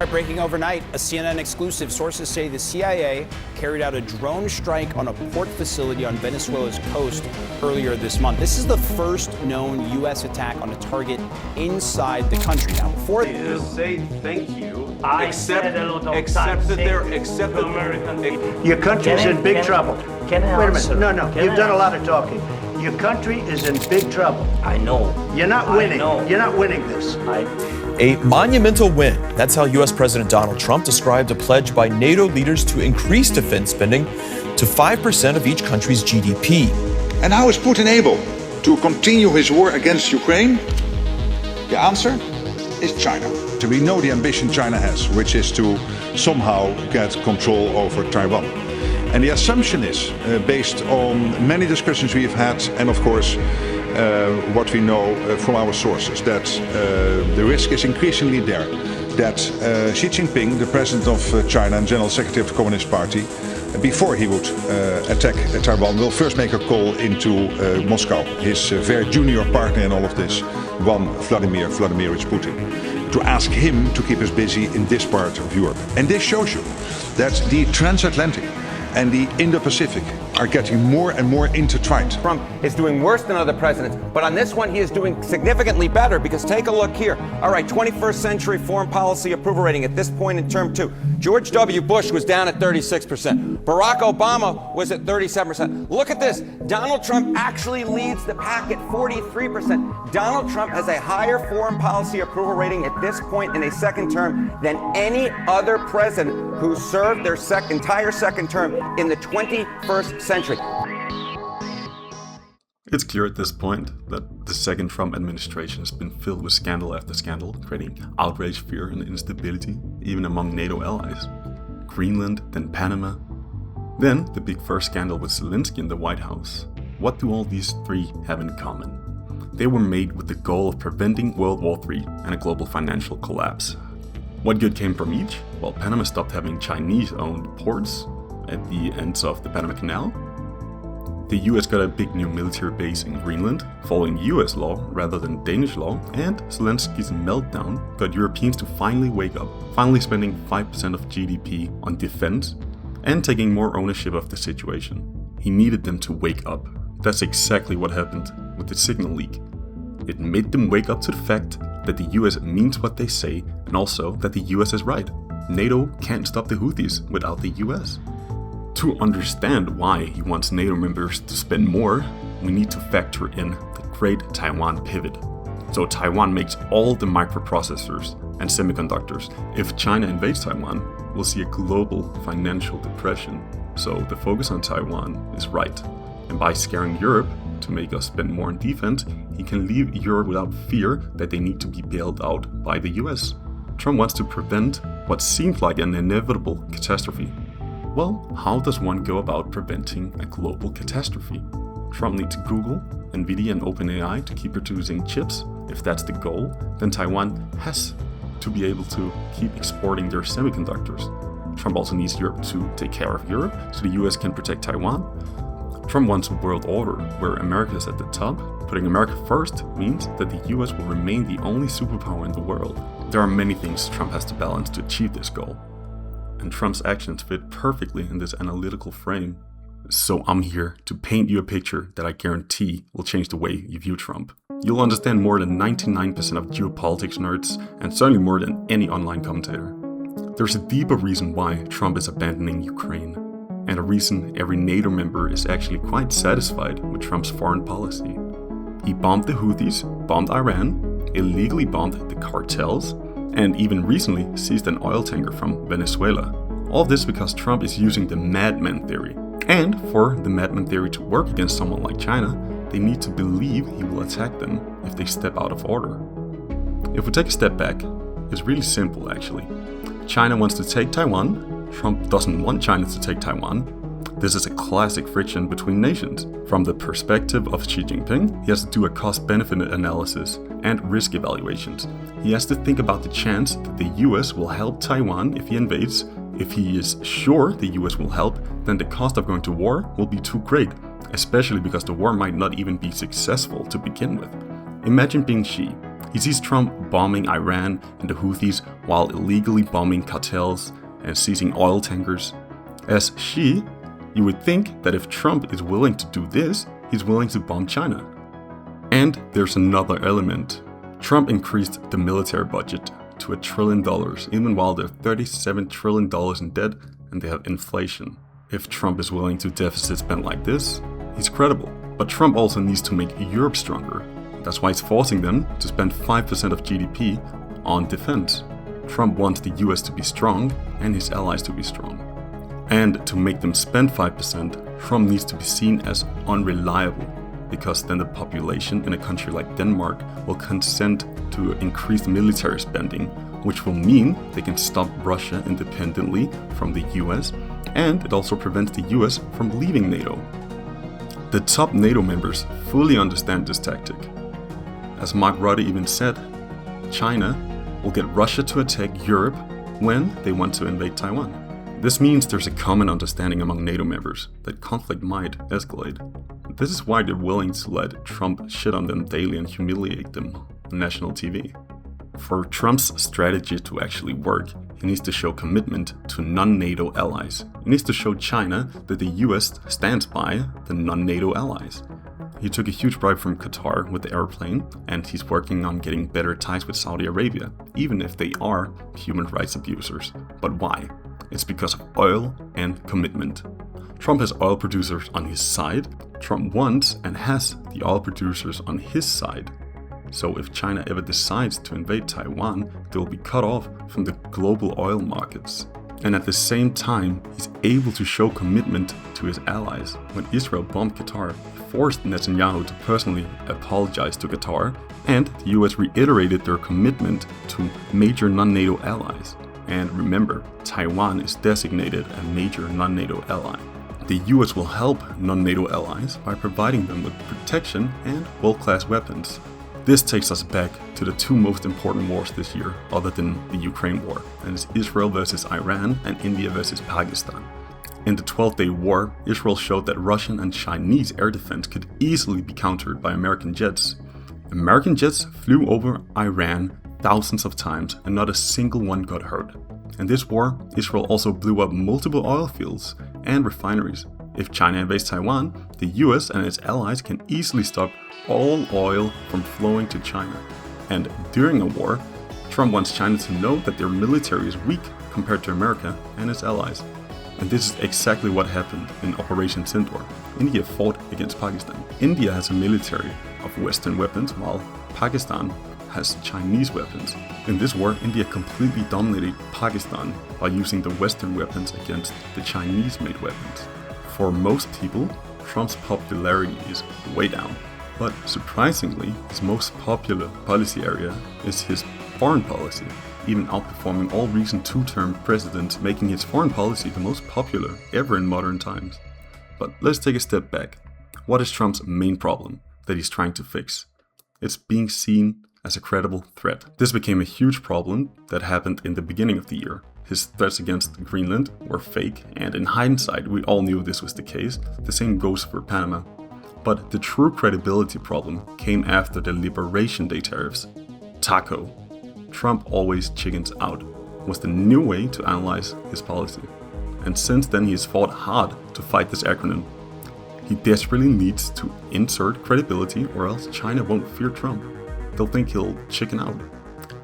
Breaking overnight, a CNN exclusive. Sources say the CIA carried out a drone strike on a port facility on Venezuela's coast earlier this month. This is the first known U.S. attack on a target inside the country. Now, before just say thank you. Except that your country is in big trouble. Can I Wait a answer? minute. No. You've done a lot of talking. Your country is in big trouble. I know. You're not winning. I know. You're not winning this. A monumental win. That's how U.S. President Donald Trump described a pledge by NATO leaders to increase defense spending to 5% of each country's GDP. And how is Putin able to continue his war against Ukraine? The answer is China. So we know the ambition China has, which is to somehow get control over Taiwan. And the assumption is, based on many discussions we've had, and of course, what we know from our sources, that the risk is increasingly there that Xi Jinping, the president of China and general secretary of the Communist Party, before he would attack Taiwan, will first make a call into Moscow, his very junior partner in all of this, one Vladimir Vladimirovich Putin, to ask him to keep us busy in this part of Europe. And this shows you that the transatlantic and the Indo-Pacific are getting more and more intertwined. Trump is doing worse than other presidents, but on this one he is doing significantly better, because take a look here. All right, 21st century foreign policy approval rating at this point in term 2. George W. Bush was down at 36%. Barack Obama was at 37%. Look at this. Donald Trump actually leads the pack at 43%. Donald Trump has a higher foreign policy approval rating at this point in a second term than any other president who served their entire second term in the 21st century. It's clear at this point that the second Trump administration has been filled with scandal after scandal, creating outrage, fear, and instability, even among NATO allies. Greenland, then Panama. Then the big first scandal with Zelensky in the White House. What do all these three have in common? They were made with the goal of preventing World War III and a global financial collapse. What good came from each? Well, Panama stopped having Chinese-owned ports at the ends of the Panama Canal. The US got a big new military base in Greenland, following US law rather than Danish law, and Zelensky's meltdown got Europeans to finally wake up, finally spending 5% of GDP on defense and taking more ownership of the situation. He needed them to wake up. That's exactly what happened with the signal leak. It made them wake up to the fact that the US means what they say, and also that the US is right. NATO can't stop the Houthis without the US. To understand why he wants NATO members to spend more, we need to factor in the Great Taiwan Pivot. So Taiwan makes all the microprocessors and semiconductors. If China invades Taiwan, we'll see a global financial depression. So the focus on Taiwan is right. And by scaring Europe to make us spend more on defense, he can leave Europe without fear that they need to be bailed out by the US. Trump wants to prevent what seems like an inevitable catastrophe. Well, how does one go about preventing a global catastrophe? Trump needs Google, Nvidia, and OpenAI to keep producing chips. If that's the goal, then Taiwan has to be able to keep exporting their semiconductors. Trump also needs Europe to take care of Europe so the US can protect Taiwan. Trump wants a world order where America is at the top. Putting America first means that the US will remain the only superpower in the world. There are many things Trump has to balance to achieve this goal. And Trump's actions fit perfectly in this analytical frame. So I'm here to paint you a picture that I guarantee will change the way you view Trump. You'll understand more than 99% of geopolitics nerds, and certainly more than any online commentator. There's a deeper reason why Trump is abandoning Ukraine, and a reason every NATO member is actually quite satisfied with Trump's foreign policy. He bombed the Houthis, bombed Iran, illegally bombed the cartels, and even recently seized an oil tanker from Venezuela. All this because Trump is using the madman theory. And for the madman theory to work against someone like China, they need to believe he will attack them if they step out of order. If we take a step back, it's really simple actually. China wants to take Taiwan. Trump doesn't want China to take Taiwan. This is a classic friction between nations. From the perspective of Xi Jinping, he has to do a cost-benefit analysis and risk evaluations. He has to think about the chance that the US will help Taiwan if he invades. If he is sure the US will help, then the cost of going to war will be too great, especially because the war might not even be successful to begin with. Imagine being Xi. He sees Trump bombing Iran and the Houthis while illegally bombing cartels and seizing oil tankers. As Xi, you would think that if Trump is willing to do this, he's willing to bomb China. And there's another element. Trump increased the military budget to $1 trillion, even while they're $37 trillion in debt and they have inflation. If Trump is willing to deficit spend like this, he's credible. But Trump also needs to make Europe stronger. That's why he's forcing them to spend 5% of GDP on defense. Trump wants the US to be strong and his allies to be strong. And to make them spend 5%, Trump needs to be seen as unreliable, because then the population in a country like Denmark will consent to increased military spending, which will mean they can stop Russia independently from the US, and it also prevents the US from leaving NATO. The top NATO members fully understand this tactic. As Mark Rutte even said, China will get Russia to attack Europe when they want to invade Taiwan. This means there's a common understanding among NATO members that conflict might escalate. This is why they're willing to let Trump shit on them daily and humiliate them on national TV. For Trump's strategy to actually work, he needs to show commitment to non-NATO allies. He needs to show China that the US stands by the non-NATO allies. He took a huge bribe from Qatar with the airplane, and he's working on getting better ties with Saudi Arabia, even if they are human rights abusers. But why? It's because of oil and commitment. Trump has oil producers on his side. Trump wants and has the oil producers on his side. So if China ever decides to invade Taiwan, they will be cut off from the global oil markets. And at the same time, he's able to show commitment to his allies. When Israel bombed Qatar, he forced Netanyahu to personally apologize to Qatar, and the US reiterated their commitment to major non-NATO allies. And remember, Taiwan is designated a major non-NATO ally. The US will help non-NATO allies by providing them with protection and world-class weapons. This takes us back to the two most important wars this year, other than the Ukraine war, and it's Israel versus Iran and India versus Pakistan. In the 12-day war, Israel showed that Russian and Chinese air defense could easily be countered by American jets. American jets flew over Iran thousands of times and not a single one got hurt. In this war, Israel also blew up multiple oil fields and refineries. If China invades Taiwan, the US and its allies can easily stop all oil from flowing to China. And during a war, Trump wants China to know that their military is weak compared to America and its allies. And this is exactly what happened in Operation Sindoor. India fought against Pakistan. India has a military of Western weapons, while Pakistan has Chinese weapons. In this war, India completely dominated Pakistan by using the Western weapons against the Chinese-made weapons. For most people, Trump's popularity is way down. But surprisingly, his most popular policy area is his foreign policy, even outperforming all recent two-term presidents, making his foreign policy the most popular ever in modern times. But let's take a step back. What is Trump's main problem that he's trying to fix? It's being seen as a credible threat. This became a huge problem that happened in the beginning of the year. His threats against Greenland were fake, and in hindsight, we all knew this was the case. The same goes for Panama. But the true credibility problem came after the Liberation Day tariffs. TACO, Trump always chickens out, was the new way to analyze his policy. And since then, he has fought hard to fight this acronym. He desperately needs to insert credibility, or else China won't fear Trump. They'll think he'll chicken out.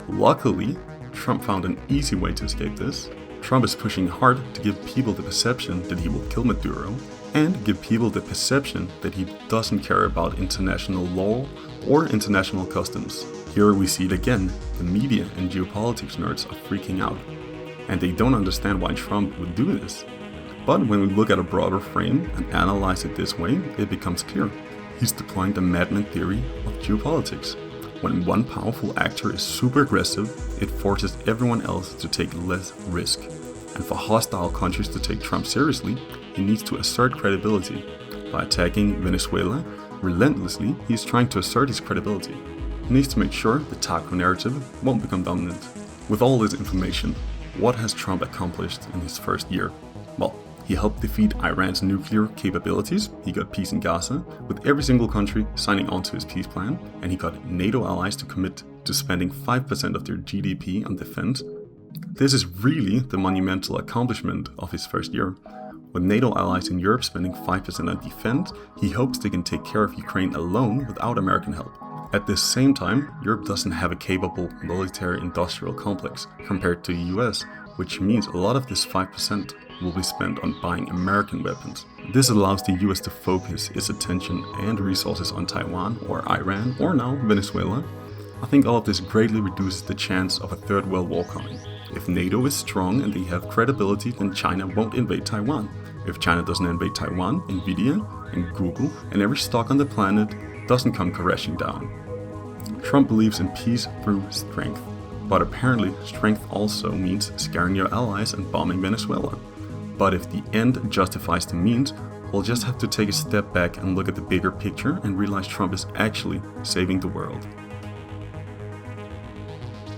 Luckily, Trump found an easy way to escape this. Trump is pushing hard to give people the perception that he will kill Maduro, and give people the perception that he doesn't care about international law or international customs. Here we see it again, the media and geopolitics nerds are freaking out, and they don't understand why Trump would do this. But when we look at a broader frame and analyze it this way, it becomes clear. He's deploying the madman theory of geopolitics. When one powerful actor is super aggressive, it forces everyone else to take less risk. And for hostile countries to take Trump seriously, he needs to assert credibility. By attacking Venezuela relentlessly, he's trying to assert his credibility. He needs to make sure the TACO narrative won't become dominant. With all this information, what has Trump accomplished in his first year? Well, he helped defeat Iran's nuclear capabilities, he got peace in Gaza, with every single country signing on to his peace plan, and he got NATO allies to commit to spending 5% of their GDP on defense. This is really the monumental accomplishment of his first year. With NATO allies in Europe spending 5% on defense, he hopes they can take care of Ukraine alone without American help. At the same time, Europe doesn't have a capable military-industrial complex compared to the US, which means a lot of this 5% will be spent on buying American weapons. This allows the US to focus its attention and resources on Taiwan or Iran or now Venezuela. I think all of this greatly reduces the chance of a third world war coming. If NATO is strong and they have credibility, then China won't invade Taiwan. If China doesn't invade Taiwan, Nvidia and Google and every stock on the planet doesn't come crashing down. Trump believes in peace through strength, but apparently strength also means scaring your allies and bombing Venezuela. But if the end justifies the means, we'll just have to take a step back and look at the bigger picture and realize Trump is actually saving the world.